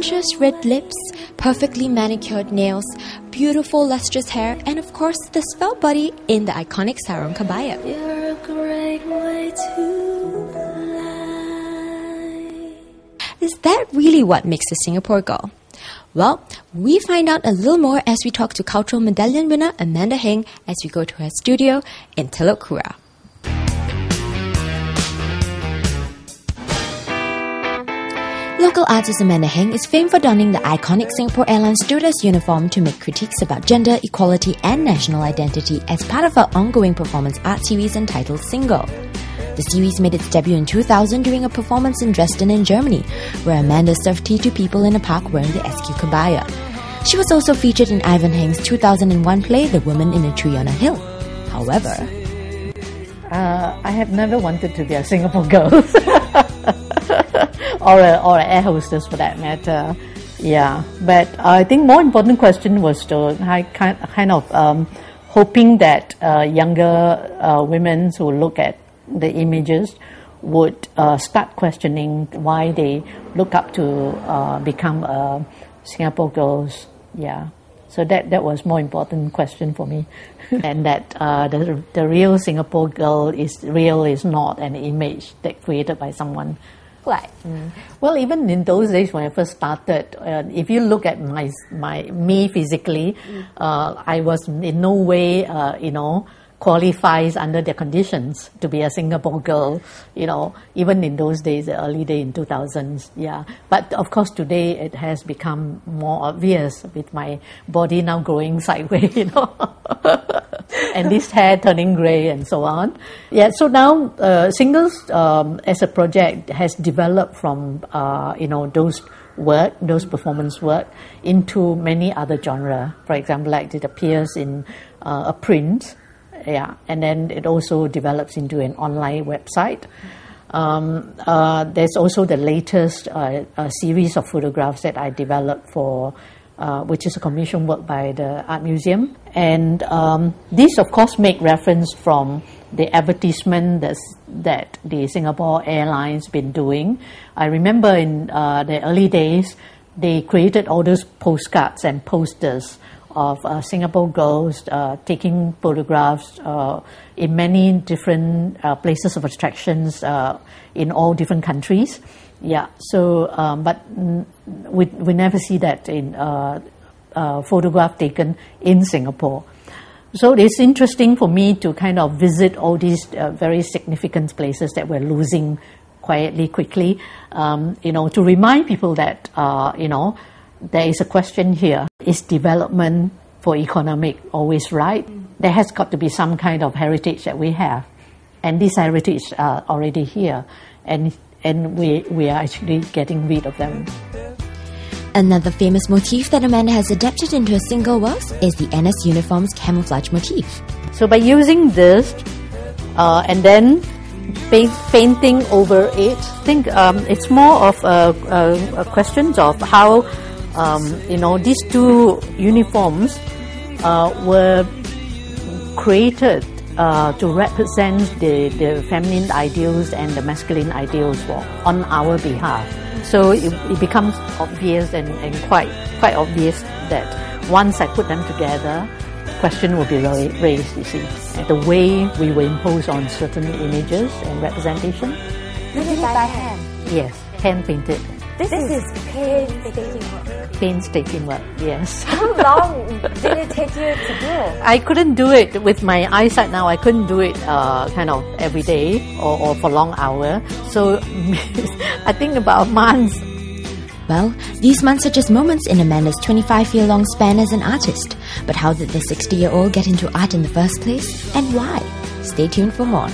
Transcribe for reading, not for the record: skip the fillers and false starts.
gorgeous red lips, perfectly manicured nails, beautiful lustrous hair, and of course the svelte body in the iconic sarong kebaya. You're a great way to fly. Is that really what makes a Singapore girl? Well, we find out a little more as we talk to Cultural Medallion winner Amanda Heng as we go to her studio in Telok Kurau. Local artist Amanda Heng is famed for donning the iconic Singapore Airlines stewardess uniform to make critiques about gender, equality and national identity as part of her ongoing performance art series entitled Singirl. The series made its debut in 2000 during a performance in Dresden in Germany, where Amanda served tea to people in a park wearing the SQ kebaya. She was also featured in Ivan Heng's 2001 play The Woman in a Tree on a Hill. However, I have never wanted to be a Singapore girl. or an air hostess for that matter. Yeah, but I think more important question was to kind of hoping that younger women who look at the images would start questioning why they look up to become Singapore girls. Yeah, so that was more important question for me. And that the real Singapore girl is not an image that created by someone. Right. Well, even in those days when I first started, if you look at me physically, I was in no way, qualifies under the conditions to be a Singapore girl, even in those days, the early day in 2000s, yeah. But of course today it has become more obvious with my body now growing sideways, and this hair turning grey and so on. Yeah, so now Singles as a project has developed from, those performance work into many other genres. For example, like it appears in a print, yeah, and then it also develops into an online website. There's also the latest series of photographs that I developed for, which is a commission work by the Art Museum. And these, of course, make reference from the advertisement that the Singapore Airlines been doing. I remember in the early days, they created all those postcards and posters of Singapore girls taking photographs in many different places of attractions in all different countries. Yeah, so but we never see that in photograph taken in Singapore. So it's interesting for me to kind of visit all these very significant places that we're losing quickly, to remind people that, there is a question here. Is development for economic always right? There has got to be some kind of heritage that we have. And these heritage are already here. And we are actually getting rid of them. Another famous motif that Amanda has adapted into a single works is the NS uniform's camouflage motif. So by using this and then painting over it, I think it's more of a question of how these two uniforms were created to represent the feminine ideals and the masculine ideals on our behalf. So it becomes obvious and quite obvious that once I put them together, question will be raised, you see. And the way we will impose on certain images and representation. This is by hand? Yes, hand painted. This is painstaking work. Painstaking work, yes. How long did it take you to do? I couldn't do it with my eyesight now. I couldn't do it kind of every day or for long hours. So I think about months. Well, these months are just moments in Amanda's 25-year-long span as an artist. But how did the 60-year-old get into art in the first place? And why? Stay tuned for more.